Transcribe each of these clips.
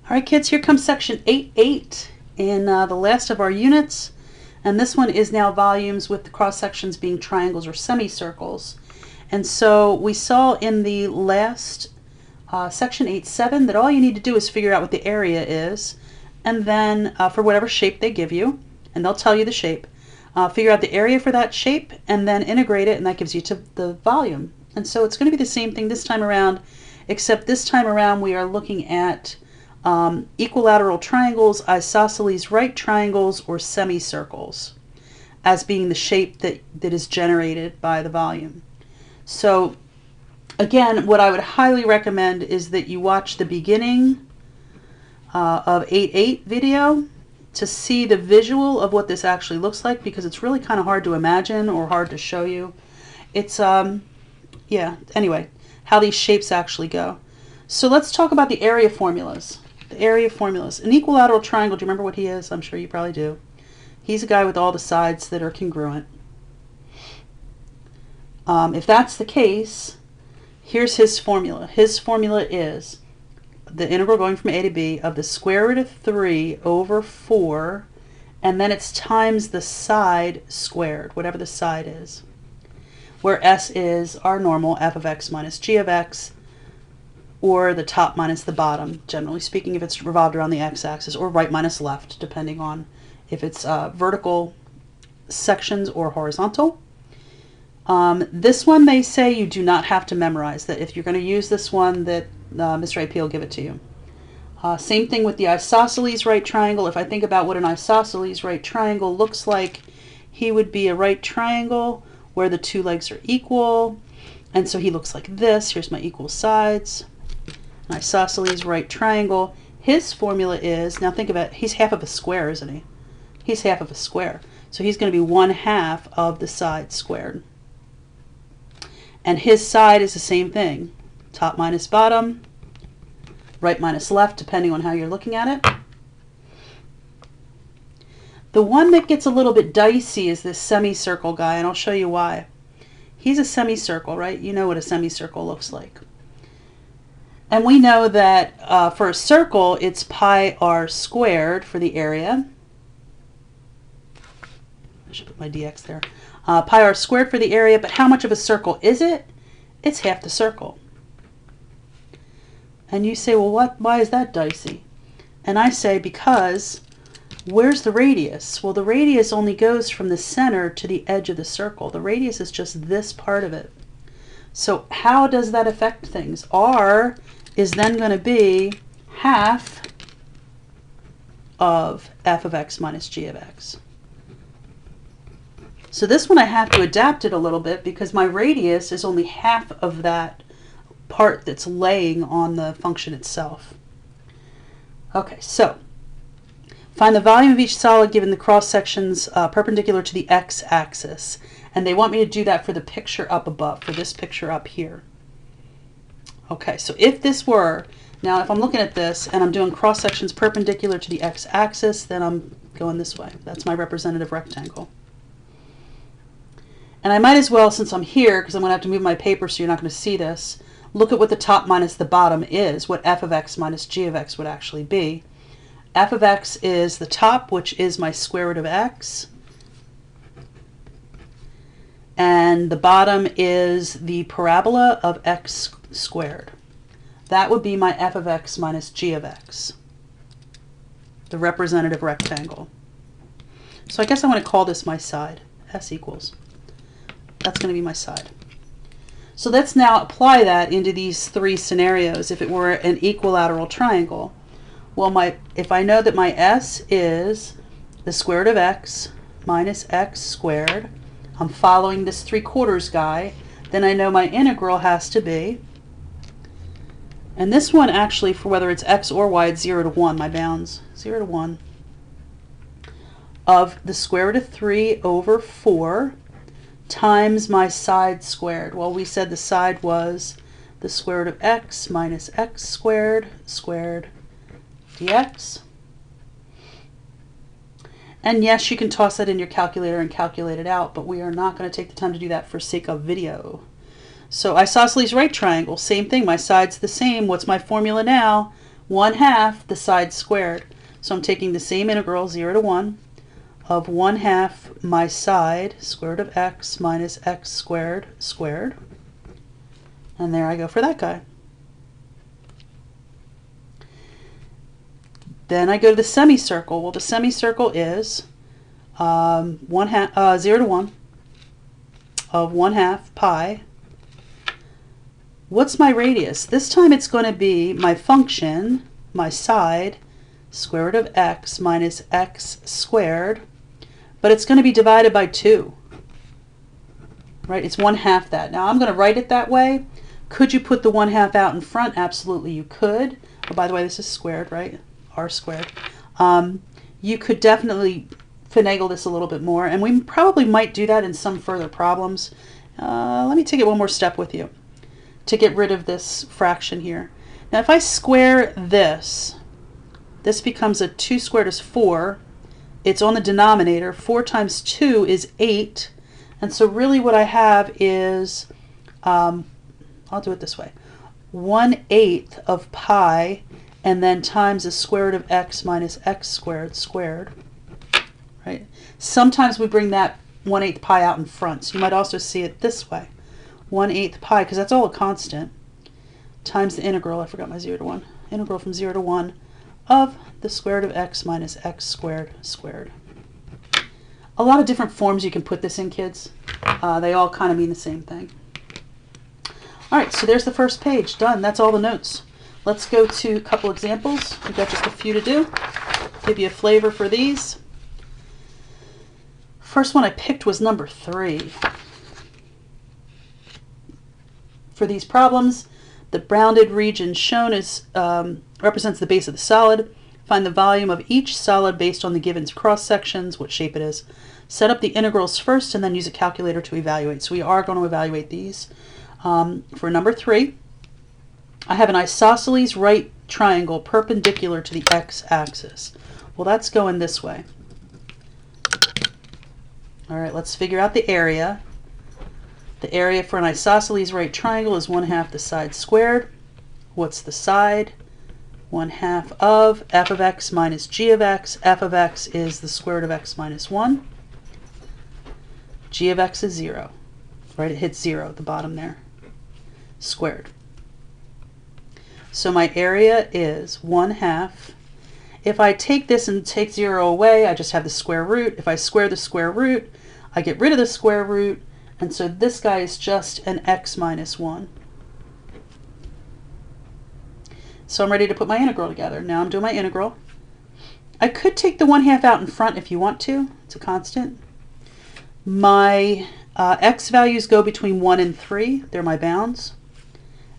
All right, kids, here comes section 8.8 in the last of our units. And this one is now volumes with the cross sections being triangles or semicircles. And so we saw in the last section 8.7 that all you need to do is figure out what the area is. And then for whatever shape they give you, and they'll tell you the shape, figure out the area for that shape and then integrate it, and that gives you to the volume. And so it's going to be the same thing this time around, except this time around we are looking at equilateral triangles, isosceles right triangles, or semicircles as being the shape that is generated by the volume. So again, what I would highly recommend is that you watch the beginning of 8.8 video to see the visual of what this actually looks like, because it's really kind of hard to imagine or hard to show you. It's yeah, anyway, how these shapes actually go. So let's talk about the area formulas. The area formulas. An equilateral triangle, do you remember what he is? I'm sure you probably do. He's a guy with all the sides that are congruent. If that's the case, here's his formula. His formula is the integral going from a to b of the square root of 3 over 4, and then it's times the side squared, whatever the side is, where s is our normal f of x minus g of x, or the top minus the bottom, generally speaking, if it's revolved around the x-axis, or right minus left, depending on if it's vertical sections or horizontal. This one they say you do not have to memorize, that if you're going to use this one, that Mr. AP will give it to you. Same thing with the isosceles right triangle. If I think about what an isosceles right triangle looks like, he would be a right triangle where the two legs are equal, and so he looks like this. Here's my equal sides. An isosceles right triangle. His formula is, now think about it, he's half of a square, isn't he? He's half of a square. So he's going to be 1/2 of the side squared. And his side is the same thing. Top minus bottom, right minus left, depending on how you're looking at it. The one that gets a little bit dicey is this semicircle guy, and I'll show you why. He's a semicircle, right? You know what a semicircle looks like. And we know that for a circle, it's pi r squared for the area. I should put my dx there. Pi r squared for the area, but how much of a circle is it? It's half the circle. And you say, well, why is that dicey? And I say, because where's the radius? Well, the radius only goes from the center to the edge of the circle. The radius is just this part of it. So how does that affect things? R is then going to be half of f of x minus g of x. So this one I have to adapt it a little bit because my radius is only half of that part that's laying on the function itself. Okay, so find the volume of each solid given the cross sections perpendicular to the x-axis. And they want me to do that for the picture up above, for this picture up here. Okay, so if this were, now if I'm looking at this and I'm doing cross sections perpendicular to the x-axis, then I'm going this way. That's my representative rectangle. And I might as well, since I'm here, because I'm going to have to move my paper so you're not going to see this, look at what the top minus the bottom is, what f of x minus g of x would actually be. F of x is the top, which is my square root of x. And the bottom is the parabola of x squared. That would be my f of x minus g of x, the representative rectangle. So I guess I want to call this my side, s equals. That's going to be my side. So let's now apply that into these three scenarios if it were an equilateral triangle. Well, if I know that my s is the square root of x minus x squared, I'm following this 3/4 guy, then I know my integral has to be, and this one actually, for whether it's x or y, it's 0 to 1, my bounds, 0 to 1, of the square root of 3 over 4 times my side squared. Well, we said the side was the square root of x minus x squared dx. And yes, you can toss that in your calculator and calculate it out, but we are not going to take the time to do that for sake of video. So isosceles right triangle, same thing. My side's the same. What's my formula now? 1/2 the side squared. So I'm taking the same integral, 0 to 1, of 1/2 my side, square root of x minus x squared squared. And there I go for that guy. Then I go to the semicircle. Well, the semicircle is 0 to 1 of 1/2 pi. What's my radius? This time it's going to be my function, my side, square root of x minus x squared, but it's going to be divided by 2. Right? It's 1/2 that. Now I'm going to write it that way. Could you put the 1/2 out in front? Absolutely you could. Oh, by the way, this is squared, right? R squared. You could definitely finagle this a little bit more, and we probably might do that in some further problems. Let me take it one more step with you to get rid of this fraction here. Now if I square this, this becomes a 2 squared is 4. It's on the denominator. 4 times 2 is 8. And so really what I have is, I'll do it this way, 1/8 of pi, and then times the square root of x minus x squared squared. Right? Sometimes we bring that 1/8 pi out in front. So you might also see it this way. 1/8 pi, because that's all a constant, times the integral, I forgot my 0 to 1, integral from 0 to 1 of the square root of x minus x squared squared. A lot of different forms you can put this in, kids. They all kind of mean the same thing. All right, so there's the first page. Done. That's all the notes. Let's go to a couple examples. We've got just a few to do. Give you a flavor for these. First one I picked was number 3. For these problems, the bounded region shown is represents the base of the solid. Find the volume of each solid based on the given cross sections, what shape it is. Set up the integrals first and then use a calculator to evaluate. So we are going to evaluate these. For number 3, I have an isosceles right triangle perpendicular to the x-axis. Well, that's going this way. All right, let's figure out the area. The area for an isosceles right triangle is 1/2 the side squared. What's the side? 1/2 of f of x minus g of x. F of x is the square root of x minus 1. G of x is 0. Right, it hits 0 at the bottom there. Squared. So my area is 1/2. If I take this and take 0 away, I just have the square root. If I square the square root, I get rid of the square root, and so this guy is just an x minus 1. So I'm ready to put my integral together. Now I'm doing my integral. I could take the 1/2 out in front if you want to. It's a constant. My x values go between 1 and 3. They're my bounds.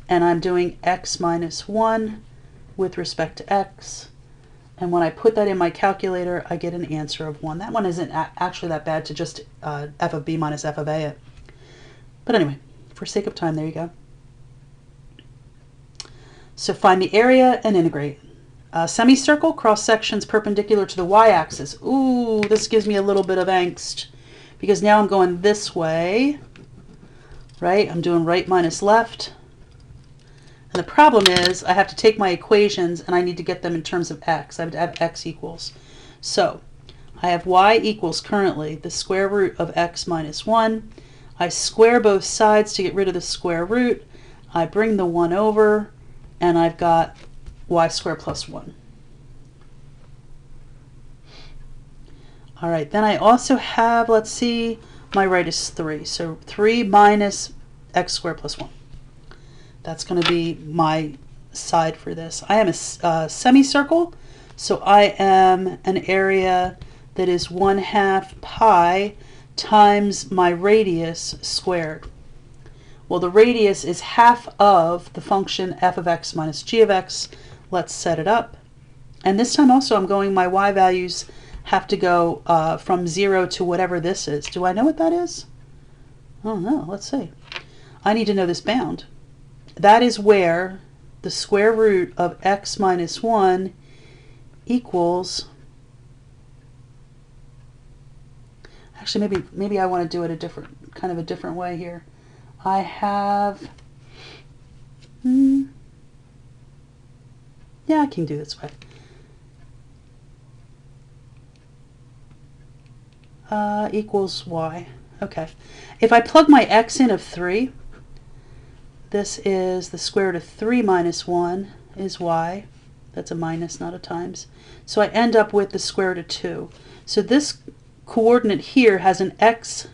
And I'm doing x minus 1 with respect to x. And when I put that in my calculator, I get an answer of 1. That one isn't actually that bad to just f of b minus f of a it. But anyway, for sake of time, there you go. So find the area and integrate. Semicircle, cross sections perpendicular to the y-axis. Ooh, this gives me a little bit of angst because now I'm going this way, right? I'm doing right minus left. And the problem is I have to take my equations and I need to get them in terms of x. I have to have x equals. So I have y equals currently the square root of x minus 1. I square both sides to get rid of the square root. I bring the 1 over, and I've got y squared plus 1. All right, then I also have, let's see, my right is 3. So 3 minus x squared plus 1. That's going to be my side for this. I am a semicircle, so I am an area that is 1/2 pi times my radius squared. Well, the radius is half of the function f of x minus g of x. Let's set it up. And this time also I'm going, my y values have to go from 0 to whatever this is. Do I know what that is? Oh no, let's see. I need to know this bound. That is where the square root of x minus 1 equals, actually maybe I want to do it a different way here. I have Yeah, I can do this way. Equals y. Okay. If I plug my x in of 3, this is the square root of 3 minus 1 is y. That's a minus, not a times. So I end up with the square root of 2. So this coordinate here has an x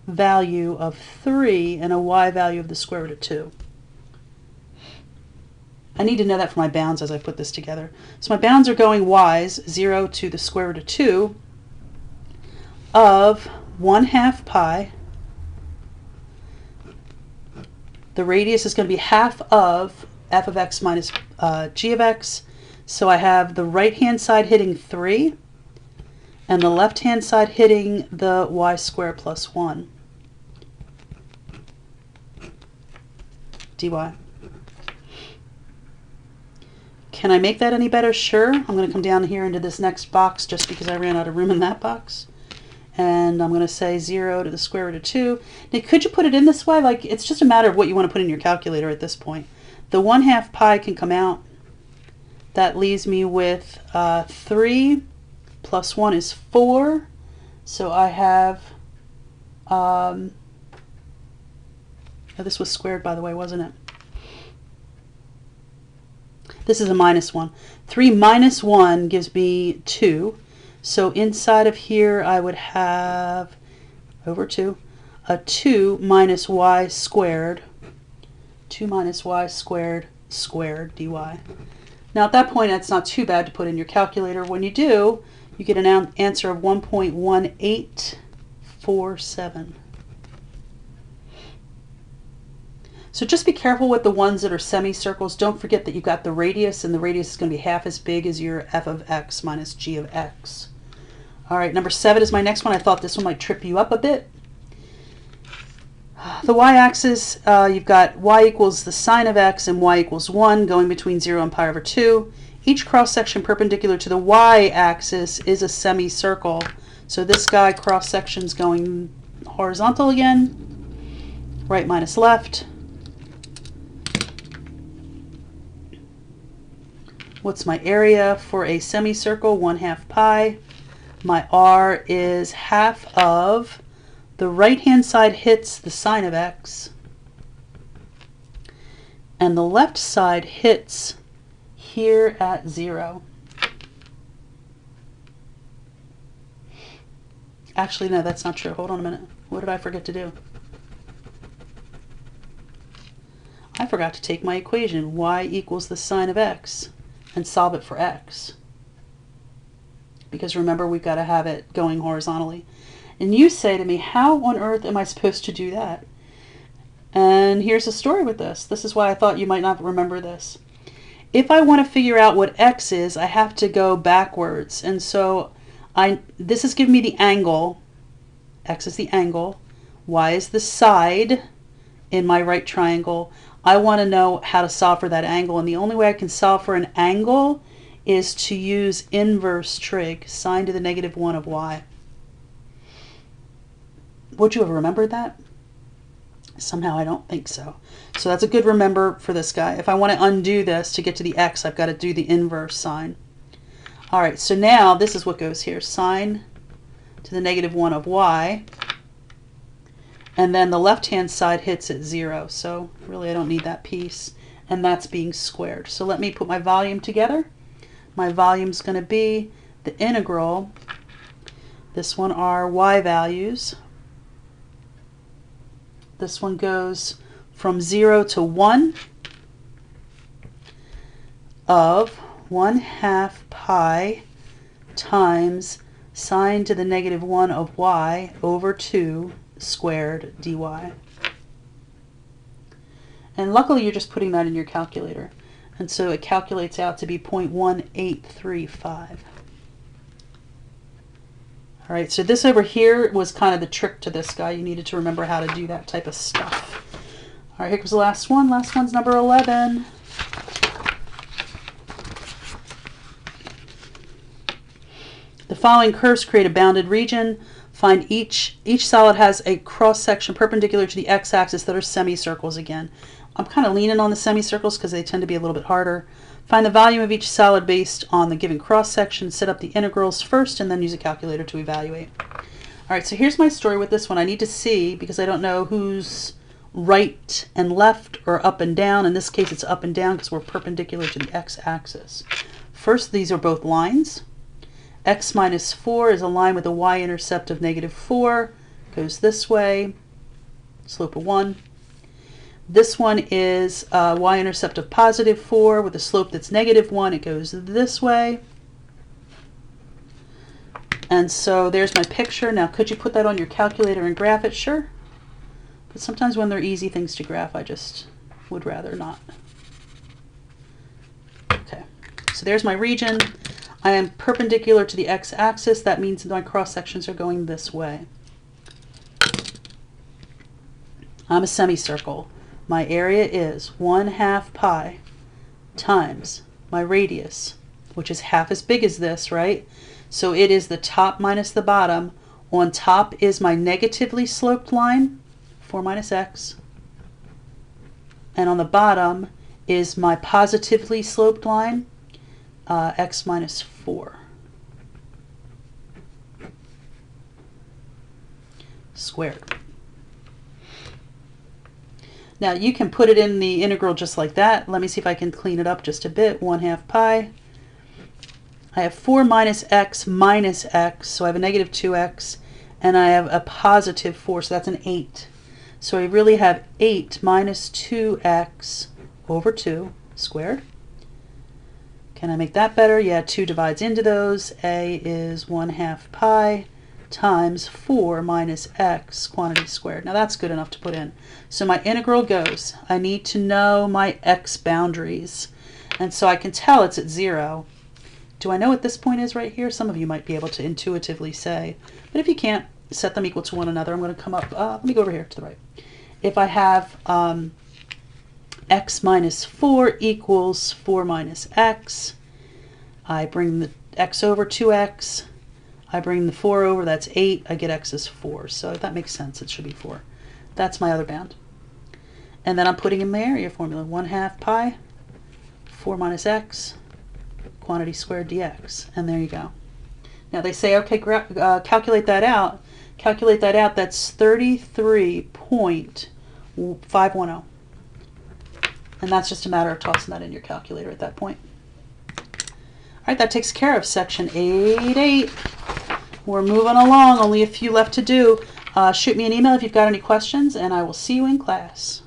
value of 3 and a y value of the square root of 2. I need to know that for my bounds as I put this together. So my bounds are going y's, 0 to the square root of 2 of 1/2 pi. The radius is going to be half of f of x minus g of x. So I have the right-hand side hitting 3 and the left-hand side hitting the y squared plus 1 dy. Can I make that any better? Sure. I'm going to come down here into this next box just because I ran out of room in that box. And I'm going to say 0 to the square root of 2. Now, could you put it in this way? Like, it's just a matter of what you want to put in your calculator at this point. The 1/2 pi can come out. That leaves me with 3 plus 1 is 4. So I have, oh, this was squared, by the way, wasn't it? This is a minus 1. 3 minus 1 gives me 2. So inside of here I would have, over 2, a 2 minus y squared. 2 minus y squared squared dy. Now at that point that's not too bad to put in your calculator. When you do, you get an answer of 1.1847. So just be careful with the ones that are semicircles. Don't forget that you've got the radius, and the radius is going to be half as big as your f of x minus g of x. All right, number 7 is my next one. I thought this one might trip you up a bit. The y-axis, you've got y equals the sine of x and y equals 1 going between 0 and pi over 2. Each cross-section perpendicular to the y-axis is a semicircle. So this guy cross-section's going horizontal again. Right minus left. What's my area for a semicircle? 1/2 pi. My r is half of, the right-hand side hits the sine of x, and the left side hits here at 0. Actually, no, that's not true. Hold on a minute. What did I forget to do? I forgot to take my equation, y equals the sine of x, and solve it for x. Because remember, we've got to have it going horizontally. And you say to me, how on earth am I supposed to do that? And here's the story with this. This is why I thought you might not remember this. If I want to figure out what x is, I have to go backwards. And so this is giving me the angle. X is the angle. Y is the side in my right triangle. I want to know how to solve for that angle. And the only way I can solve for an angle is to use inverse trig, sine to the -1 of y. Would you have remembered that? Somehow I don't think so. So that's a good remember for this guy. If I want to undo this to get to the x, I've got to do the inverse sine. All right, so now this is what goes here. Sine to the -1 of y. And then the left-hand side hits at 0. So really I don't need that piece. And that's being squared. So let me put my volume together. My volume is going to be the integral. This one are y values. This one goes from 0 to 1 of 1/2 pi times sine to the -1 of y over 2 squared dy. And luckily you're just putting that in your calculator. And so it calculates out to be 0.1835. All right, so this over here was kind of the trick to this guy. You needed to remember how to do that type of stuff. All right, here comes the last one. Last one's number 11. The following curves create a bounded region. Find each solid has a cross-section perpendicular to the x-axis that are semicircles again. I'm kind of leaning on the semicircles because they tend to be a little bit harder. Find the volume of each solid based on the given cross-section. Set up the integrals first and then use a calculator to evaluate. All right, so here's my story with this one. I need to see, because I don't know who's right and left or up and down. In this case, it's up and down because we're perpendicular to the x-axis. First, these are both lines. X minus 4 is a line with a y-intercept of -4. Goes this way, slope of 1. This one is a y-intercept of +4 with a slope that's -1. It goes this way. And so there's my picture. Now, could you put that on your calculator and graph it? Sure. But sometimes when they're easy things to graph, I just would rather not. Okay, so there's my region. I am perpendicular to the x-axis. That means my cross-sections are going this way. I'm a semicircle. My area is 1/2 pi times my radius, which is half as big as this, right? So it is the top minus the bottom. On top is my negatively sloped line, 4 minus x. And on the bottom is my positively sloped line, x minus 4. Squared. Now you can put it in the integral just like that. Let me see if I can clean it up just a bit. 1/2 pi. I have 4 minus x, so I have a -2x, and I have a +4, so that's an 8. So I really have 8 minus 2x over 2 squared. Can I make that better? Yeah, 2 divides into those. A is 1/2 pi times 4 minus x quantity squared. Now that's good enough to put in. So my integral goes, I need to know my x boundaries. And so I can tell it's at 0. Do I know what this point is right here? Some of you might be able to intuitively say. But if you can't, set them equal to one another. I'm going to come up, let me go over here to the right. If I have x minus 4 equals 4 minus x, I bring the x over 2x. I bring the 4 over, that's 8. I get x is 4. So if that makes sense, it should be 4. That's my other bound. And then I'm putting in my area formula. 1/2 pi, 4 minus x, quantity squared dx. And there you go. Now they say, okay, calculate that out. Calculate that out. That's 33.510. And that's just a matter of tossing that in your calculator at that point. All right, that takes care of section 8.8. We're moving along, only a few left to do. Shoot me an email if you've got any questions, and I will see you in class.